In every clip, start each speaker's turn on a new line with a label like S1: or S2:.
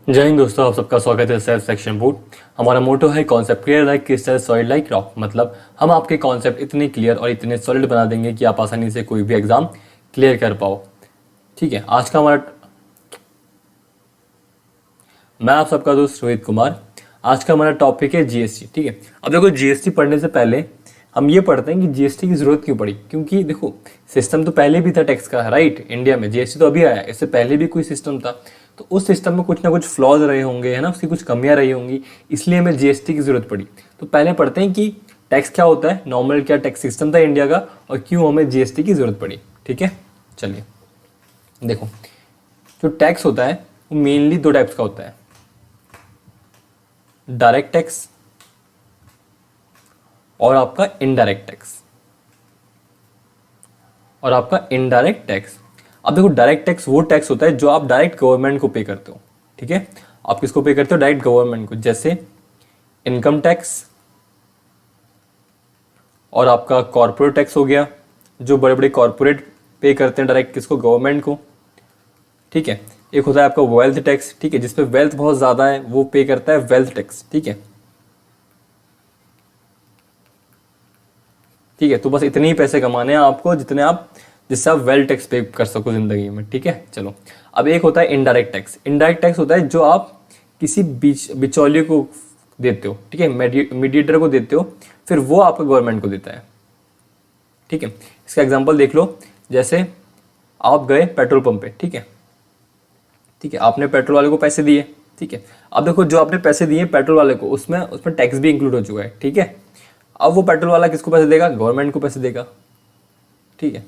S1: जय हिंद दोस्तों, आप सबका स्वागत है सेल्फ सेक्शन बोर्ड। हमारा मोटो है concept clear like crystal solid like rock. मतलब हम आपके कॉन्सेप्ट इतने क्लियर और इतने सॉलिड बना देंगे कि आप आसानी से कोई भी एग्जाम क्लियर कर पाओ। ठीक है, आज का हमारा मैं आप सबका दोस्त रोहित कुमार। आज का हमारा टॉपिक है जीएसटी। ठीक है, अब देखो जीएसटी पढ़ने से पहले हम ये पढ़ते हैं कि जीएसटी की जरूरत क्यों पड़ी। क्योंकि देखो सिस्टम तो पहले भी था टैक्स का, राइट। इंडिया में जीएसटी तो अभी आया, इससे पहले भी कोई सिस्टम था। तो उस सिस्टम में कुछ ना कुछ फ्लॉज रहे होंगे, है ना, उसकी कुछ कमियां रही होंगी, इसलिए हमें जीएसटी की जरूरत पड़ी। तो पहले पढ़ते हैं कि टैक्स क्या होता है, नॉर्मल क्या टैक्स सिस्टम था इंडिया का, और क्यों हमें जीएसटी की जरूरत पड़ी। ठीक है, चलिए देखो, जो टैक्स होता है वो मेनली दो टाइप्स का होता है, डायरेक्ट टैक्स और आपका इनडायरेक्ट टैक्स। और आपका इनडायरेक्ट टैक्स, अब देखो डायरेक्ट टैक्स वो टैक्स होता है जो आप डायरेक्ट गवर्नमेंट को पे करते हो। ठीक है, आप किसको पे करते हो? डायरेक्ट गवर्नमेंट को। जैसे इनकम टैक्स और आपका कॉर्पोरेट टैक्स हो गया, जो बड़े बड़े कॉर्पोरेट पे करते हैं डायरेक्ट किसको? गवर्नमेंट को। ठीक है, एक होता है आपका वेल्थ टैक्स। ठीक है, जिसपे वेल्थ बहुत ज्यादा है वो पे करता है वेल्थ टैक्स। ठीक है, ठीक है, तो बस इतने ही पैसे कमाने हैं आपको जितने आप, जिससे आप वेल टैक्स पे कर सको जिंदगी में। ठीक है, चलो अब एक होता है इनडायरेक्ट टैक्स। इनडायरेक्ट टैक्स होता है जो आप किसी बिचौलिए को देते हो। ठीक है, मीडिएटर को देते हो, फिर वो आपको गवर्नमेंट को देता है। ठीक है, इसका एग्जाम्पल देख लो। जैसे आप गए पेट्रोल पंप पे, ठीक है, ठीक है, आपने पेट्रोल वाले को पैसे दिए। ठीक है, अब देखो जो आपने पैसे दिए पेट्रोल वाले को, उसमें उसमें टैक्स भी इंक्लूड हो चुका है। ठीक है, अब वो पेट्रोल वाला किसको पैसे देगा? गवर्नमेंट को पैसे देगा। ठीक है,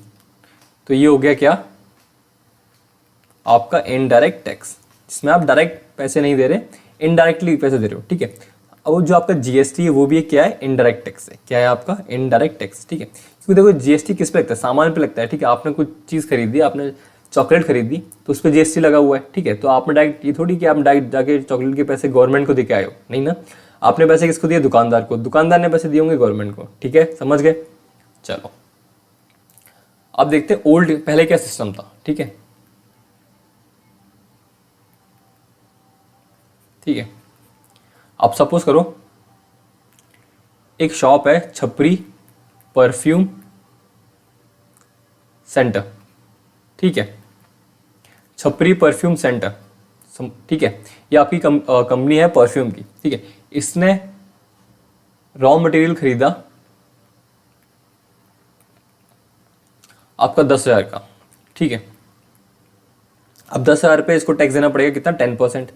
S1: तो ये हो गया क्या? आपका इनडायरेक्ट टैक्स, जिसमें आप डायरेक्ट पैसे नहीं दे रहे, इनडायरेक्टली पैसे दे रहे हो। ठीक है, अब वो जो आपका जीएसटी है वो भी क्या है? इनडायरेक्ट टैक्स है। क्या है आपका? Indirect tax. ठीक है, क्योंकि देखो जीएसटी किस पे लगता है? सामान पे लगता है। ठीक है, आपने कुछ चीज़ खरीदी, आपने चॉकलेट खरीदी तो उस पर जीएसटी लगा हुआ है। ठीक है, तो आपने डायरेक्ट, ये थोड़ी कि आप डायरेक्ट जाके चॉकलेट के पैसे गवर्नमेंट को दे के आए हो, नहीं ना। आपने पैसे किसको दिए? दुकानदार को। दुकानदार ने पैसे दिए होंगे गवर्नमेंट को। ठीक है, समझ गए। चलो अब देखते हैं ओल्ड, पहले क्या सिस्टम था। ठीक है, ठीक है, अब सपोज करो एक शॉप है, छपरी परफ्यूम सेंटर। ठीक है, छपरी परफ्यूम सेंटर। ठीक है, ये आपकी कंपनी है परफ्यूम की। ठीक है, इसने रॉ मटेरियल खरीदा आपका 10,000 का। ठीक है, अब 10,000 पे इसको टैक्स देना पड़ेगा कितना? 10%।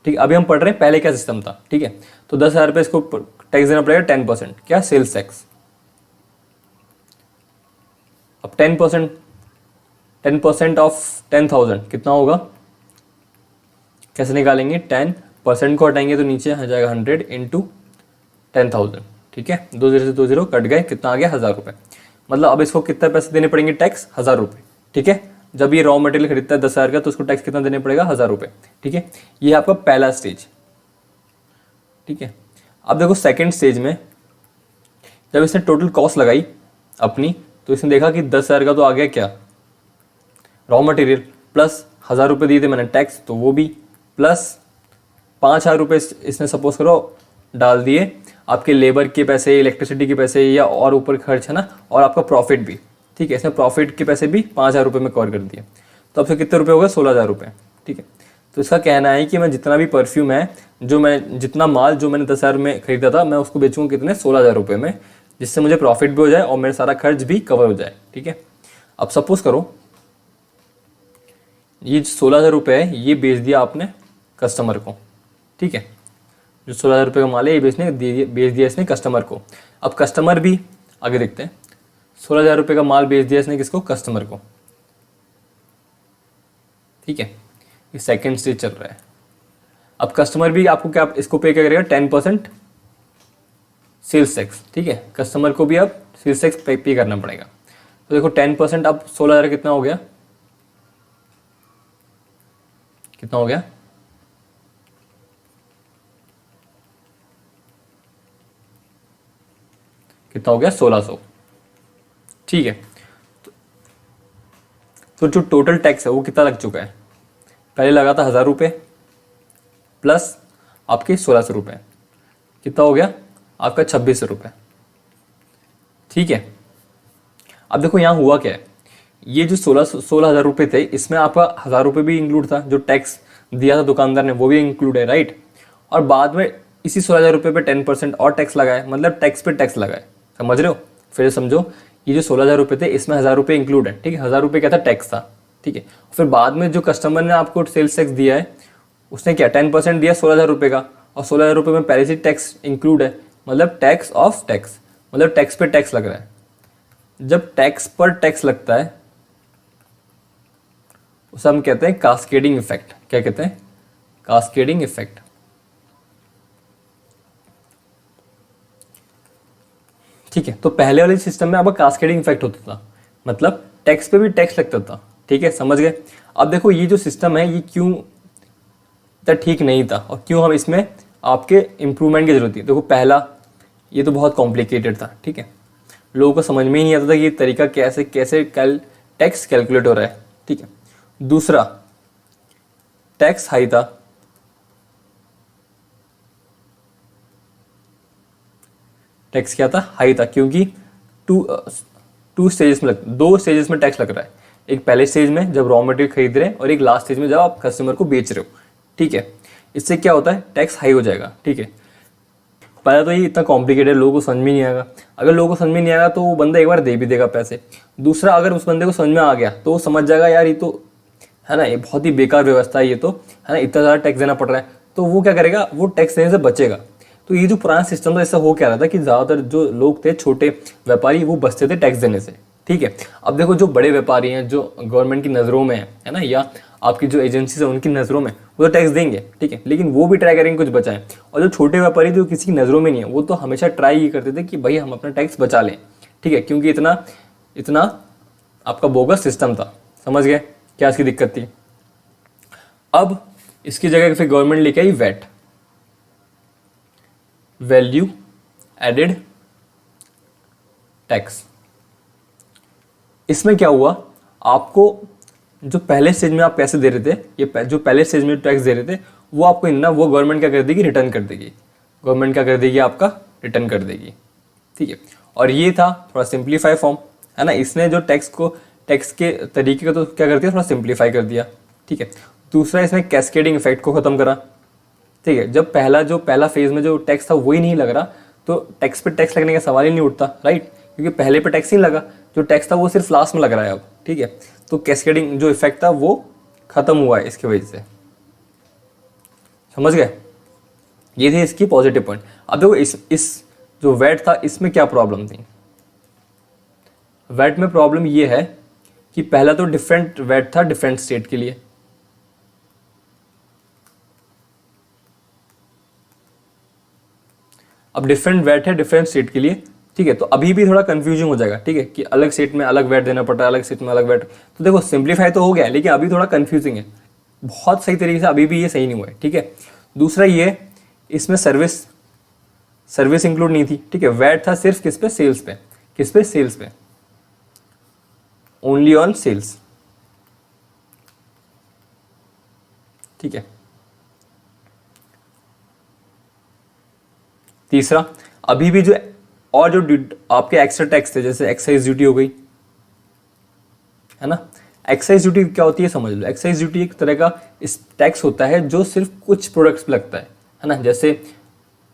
S1: ठीक है, अभी हम पढ़ रहे हैं पहले क्या सिस्टम था। ठीक है, तो 10,000 पे इसको टैक्स देना पड़ेगा 10%। क्या? Sales tax. अब 10%, 10% ऑफ 10,000 कितना होगा? कैसे निकालेंगे? 10% को हटाएंगे तो नीचे आ जाएगा 100 इंटू 10,000। ठीक है, दो जीरो से दो जीरो कट गए, कितना आ गया? 1,000 रुपये। मतलब अब इसको कितना पैसे देने पड़ेंगे टैक्स? 1,000 रुपये। ठीक है, जब ये रॉ मटेरियल खरीदता है 10,000 का तो उसको टैक्स कितना देने पड़ेगा? 1,000 रुपये। ठीक है, ये आपका पहला स्टेज। ठीक है, अब देखो सेकंड स्टेज में जब इसने टोटल कॉस्ट लगाई अपनी, तो इसने देखा कि 10,000 का तो आ गया क्या? रॉ मटेरियल, प्लस 1,000 रुपये दिए थे मैंने टैक्स, तो वो भी, प्लस 5,000 रुपये इसने सपोज करो डाल दिए आपके लेबर के पैसे, इलेक्ट्रिसिटी के पैसे, या और ऊपर खर्च है ना, और आपका प्रॉफिट भी। ठीक है, इसने प्रॉफिट के पैसे भी 5,000 रुपये में कवर कर दिए, तो अब से कितने रुपये हो गए? 16,000 रुपये। ठीक है, तो इसका कहना है कि मैं जितना भी परफ्यूम है, जो मैं जितना माल जो मैंने 10,000 में खरीदा था, मैं उसको बेचूंगा कितने? 16,000 रुपये में, जिससे मुझे प्रॉफिट भी हो जाए और मेरा सारा खर्च भी कवर हो जाए। ठीक है, अब सपोज करो ये 16,000 रुपये है, ये बेच दिया आपने कस्टमर को। ठीक है, जो 16,000 रुपये का माल है ये बेच दिया इसने कस्टमर को। अब कस्टमर भी, आगे देखते हैं, 16,000 रुपये का माल बेच दिया इसने किसको? कस्टमर को। ठीक है, ये सेकेंड स्टेज चल रहा है। अब कस्टमर भी आपको क्या, इसको पे क्या करेगा? 10% सेल्स टैक्स। ठीक है, कस्टमर को भी अब सेल्स टैक्स पे करना पड़ेगा। तो देखो 10%, अब 16,000 कितना हो गया? कितना हो गया? कितना हो गया? 1,600। ठीक है, तो जो टोटल टैक्स है वो कितना लग चुका है? पहले लगा था 1,000 रुपये, प्लस आपके 1600 रुपये, कितना हो गया आपका 2600 रुपये। ठीक है, अब देखो यहाँ हुआ क्या है, ये जो 16,000 रुपये थे इसमें आपका 1,000 रुपये भी इंक्लूड था, जो टैक्स दिया था दुकानदार ने वो भी इंक्लूड है, राइट। और बाद में इसी 16,000 रुपये पे 10% और टैक्स लगाए, मतलब टैक्स पे टैक्स लगाए, समझ रहे हो। फिर समझो, ये जो 16,000 रुपये थे इसमें 1,000 रुपये इंक्लूड है, ठीक है, 1,000 रुपये क्या था, टैक्स था, ठीक है। फिर बाद में जो कस्टमर ने आपको सेल्स टैक्स दिया है उसने क्या 10% दिया 16,000 रुपये का, और 16,000 रुपये में पहले से टैक्स इंक्लूड है, मतलब टैक्स ऑफ टैक्स, मतलब टैक्स पे टैक्स लग रहा है। जब टैक्स पर टैक्स लगता है उसे हम कहते हैं कास्केडिंग इफेक्ट। क्या कहते हैं, कास्केडिंग इफेक्ट। ठीक है, तो पहले वाले सिस्टम में आपका कास्केडिंग इफेक्ट होता था, मतलब टैक्स पे भी टैक्स लगता था, ठीक है, समझ गए। अब देखो ये जो सिस्टम है ये क्यों ठीक नहीं था और क्यों हम इसमें आपके इम्प्रूवमेंट की जरूरत थी। देखो पहला, ये तो बहुत कॉम्प्लिकेटेड था, ठीक है, लोगों को समझ में ही नहीं आता था कि ये तरीका कैसे कैसे टैक्स कैलकुलेट हो रहा है, ठीक है। दूसरा, टैक्स हाई था, टैक्स क्या था, हाई था, क्योंकि टू स्टेजेस में दो स्टेजेस में टैक्स लग रहा है, एक पहले स्टेज में जब रॉ मटेरियल खरीद रहे हैं और एक लास्ट स्टेज में जब आप कस्टमर को बेच रहे हो, ठीक है। इससे क्या होता है, टैक्स हाई हो जाएगा, ठीक है। पहले तो ये इतना कॉम्प्लिकेटेड, लोगों को समझ में नहीं आएगा। अगर लोगों को समझ में नहीं आएगा तो वो बंदा एक बार दे भी देगा पैसे। दूसरा, अगर उस बंदे को समझ में आ गया तो वो समझ जाएगा यार ये तो है ना, ये बहुत ही बेकार व्यवस्था है, ये तो है ना, इतना ज़्यादा टैक्स देना पड़ रहा है, तो वो क्या करेगा, वो टैक्स देने से बचेगा। तो ये जो पुराना सिस्टम था, इससे हो क्या रहा था कि ज़्यादातर जो लोग थे छोटे व्यापारी वो बचते थे टैक्स देने से, ठीक है। अब देखो जो बड़े व्यापारी हैं जो गवर्नमेंट की नज़रों में है ना, या आपकी जो एजेंसीज है उनकी नज़रों में, वो तो टैक्स देंगे, ठीक है, लेकिन वो भी ट्राई करेंगे कुछ बचाएं। और जो छोटे व्यापारी जो किसी की नज़रों में नहीं है वो तो हमेशा ट्राई ये करते थे कि भाई हम अपना टैक्स बचा लें, ठीक है, क्योंकि इतना आपका बोगस सिस्टम था। समझ गए क्या इसकी दिक्कत थी। अब इसकी जगह फिर गवर्नमेंट लेके आई वैट, वैल्यू एडेड टैक्स। इसमें क्या हुआ, आपको जो पहले स्टेज में आप पैसे दे रहे थे, ये जो पहले स्टेज में टैक्स दे रहे थे वो आपको ना, वो गवर्नमेंट क्या कर देगी, रिटर्न कर देगी। गवर्नमेंट क्या कर देगी, आपका रिटर्न कर देगी, ठीक है। और ये था थोड़ा सिंप्लीफाई फॉर्म, है ना, इसने जो टैक्स के तरीके का तो क्या कर दिया, थोड़ा सिंप्लीफाई कर दिया, ठीक है। दूसरा, इसने कैस्केडिंग इफेक्ट को खत्म करा, ठीक है। जब पहला फेज में जो टैक्स था वही नहीं लग रहा तो टैक्स पे टैक्स लगने का सवाल ही नहीं उठता, राइट, क्योंकि पहले पे टैक्स नहीं लगा, जो टैक्स था वो सिर्फ लास्ट में लग रहा है अब, ठीक है। तो कैस्केडिंग जो इफेक्ट था वो खत्म हुआ है इसकी वजह से, समझ गए। ये थी इसकी पॉजिटिव पॉइंट। अब देखो इस जो वैट था इसमें क्या प्रॉब्लम थी। वैट में प्रॉब्लम ये है कि पहला तो डिफरेंट वैट था डिफरेंट स्टेट के लिए, अब डिफरेंट वैट है डिफरेंट स्टेट के लिए, ठीक है। तो अभी भी थोड़ा कंफ्यूजिंग हो जाएगा, ठीक है, कि अलग स्टेट में अलग वैट देना पड़ता है, अलग स्टेट में अलग वैट। तो देखो सिंप्लीफाई तो हो गया लेकिन अभी थोड़ा कंफ्यूजिंग है, बहुत सही तरीके से अभी भी ये सही नहीं हुआ है, ठीक है। दूसरा ये, इसमें सर्विस इंक्लूड नहीं थी, ठीक है। वैट था सिर्फ किस पे, सेल्स पे, किस पे, सेल्स पे, ओनली ऑन सेल्स, ठीक है। तीसरा, अभी भी जो और जो आपके एक्स्ट्रा टैक्स थे, जैसे एक्साइज ड्यूटी हो गई, है ना। एक्साइज ड्यूटी क्या होती है समझ लो। एक्साइज ड्यूटी एक तरह का इस टैक्स होता है जो सिर्फ कुछ प्रोडक्ट्स पे लगता है ना। जैसे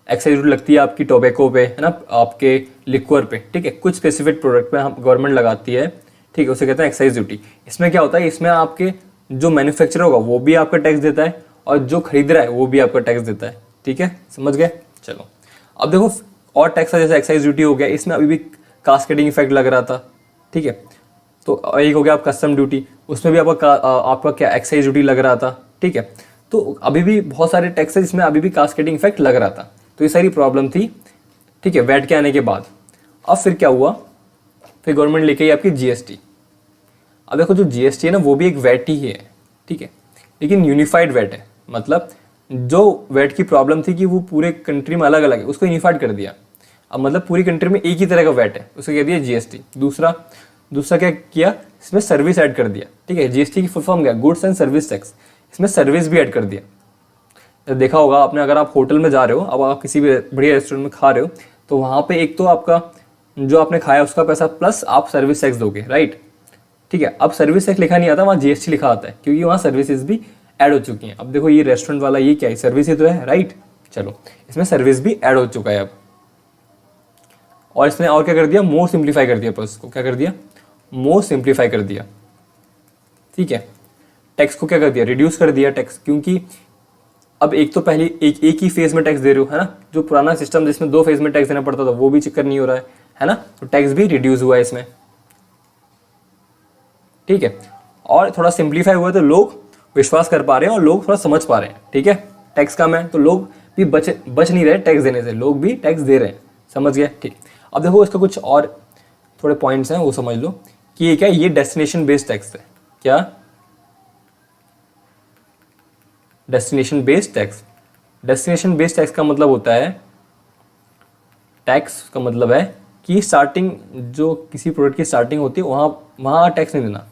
S1: एक्साइज ड्यूटी लगती है आपकी टोबैको पे, है ना, आपके लिक्वर पे, ठीक है, कुछ स्पेसिफिक प्रोडक्ट पे हम गवर्नमेंट लगाती है, ठीक है, उसे कहते हैं एक्साइज ड्यूटी। इसमें क्या होता है, इसमें आपके जो मैन्युफैक्चरर होगा वो भी आपका टैक्स देता है और जो खरीद रहा है वो भी आपका टैक्स देता है, ठीक है, समझ गए। चलो अब देखो और टैक्स है, जैसे एक्साइज ड्यूटी हो गया, इसमें अभी भी कास्केडिंग इफेक्ट लग रहा था, ठीक है। तो एक हो गया आप कस्टम ड्यूटी, उसमें भी आपका क्या एक्साइज ड्यूटी लग रहा था, ठीक है। तो अभी भी बहुत सारे टैक्स है जिसमें अभी भी कास्केडिंग इफेक्ट लग रहा था, तो ये सारी प्रॉब्लम थी, ठीक है, वैट के आने के बाद। अब फिर क्या हुआ, फिर गवर्नमेंट लेके आई आपकी जीएसटी। अब देखो जो जीएसटी है ना वो भी एक वैट ही है, ठीक है, लेकिन यूनिफाइड वैट है, मतलब जो वैट की प्रॉब्लम थी कि वो पूरे कंट्री में अलग अलग है उसको यूनिफाइड कर दिया। अब मतलब पूरी कंट्री में एक ही तरह का वैट है, उसे कह दिया जीएसटी। दूसरा क्या किया, इसमें सर्विस ऐड कर दिया, ठीक है। जीएसटी की फुल फॉर्म क्या, गुड्स एंड सर्विस टैक्स, इसमें सर्विस भी ऐड कर दिया। देखा होगा आपने, अगर आप होटल में जा रहे हो, अब आप किसी भी बढ़िया रेस्टोरेंट में खा रहे हो, तो वहाँ पे एक तो आपका जो आपने खाया उसका पैसा प्लस आप सर्विस टैक्स दोगे, राइट। ठीक है, अब सर्विस टैक्स लिखा नहीं आता, वहाँ जीएसटी लिखा आता है, क्योंकि वहाँ सर्विसेज भी ऐड हो चुकी हैं। अब देखो ये रेस्टोरेंट वाला ये क्या है, सर्विस ही तो है, राइट। चलो इसमें सर्विस भी ऐड हो चुका है अब। और इसने और क्या कर दिया, मोर सिंप्लीफाई कर दिया प्रोसेस को, क्या कर दिया, मोर सिंप्लीफाई कर दिया। ठीक है, टैक्स को क्या कर दिया, रिड्यूस कर दिया टैक्स, क्योंकि अब एक तो पहले एक ही फेज में टैक्स दे रहे हो, है ना। जो पुराना सिस्टम जिसमें 2 फेज में टैक्स देना पड़ता था वो भी चक्कर नहीं हो रहा है ना। तो टैक्स भी रिड्यूस हुआ है इसमें। ठीक है, और थोड़ा सिंप्लीफाई हुआ तो लोग विश्वास कर पा रहे हैं और लोग थोड़ा समझ पा रहे हैं। ठीक है, टैक्स कम है तो लोग भी बच नहीं रहे टैक्स देने से, लोग भी टैक्स दे रहे हैं। समझ गए, ठीक। अब देखो इसका कुछ और थोड़े पॉइंट्स हैं वो समझ लो कि ये क्या है, ये डेस्टिनेशन बेस्ड टैक्स है। क्या, destination based tax. Destination based tax का मतलब होता है, टैक्स का मतलब है कि स्टार्टिंग जो किसी प्रोडक्ट की स्टार्टिंग होती है वहाँ टैक्स नहीं देना।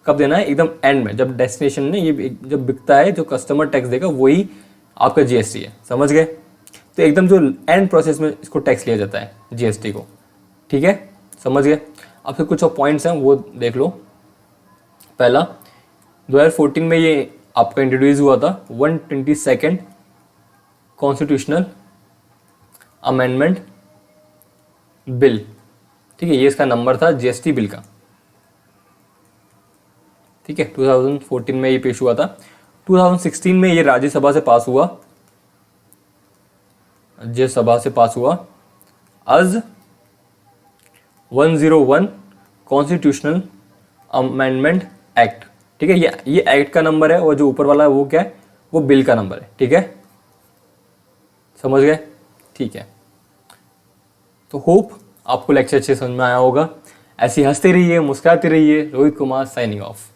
S1: कब देना है, एकदम एंड में, जब डेस्टिनेशन में ये जब बिकता है जो कस्टमर टैक्स देगा वही आपका जीएसटी है। समझ गए, तो एकदम जो एंड प्रोसेस में इसको टैक्स लिया जाता है जीएसटी को। ठीक है, समझ गए। अब फिर कुछ और पॉइंट्स हैं वो देख लो। पहला, 2014 में ये आपका इंट्रोड्यूस हुआ था 122nd कॉन्स्टिट्यूशनल अमेंडमेंट बिल। ठीक है, ये इसका नंबर था जीएसटी बिल का। ठीक है, 2014 में ये पेश हुआ था। 2016 में ये राज्यसभा से पास हुआ, राज्यसभा से पास हुआ आज 101 कॉन्स्टिट्यूशनल अमेंडमेंट एक्ट। ठीक है, ये एक्ट का नंबर है और जो ऊपर वाला है वो क्या है, वो बिल का नंबर है। ठीक है, समझ गए, ठीक है। तो होप आपको लेक्चर अच्छे समझ में आया होगा। ऐसी हंसते रहिए, मुस्कुराते रहिए। Rohit Kumar signing off.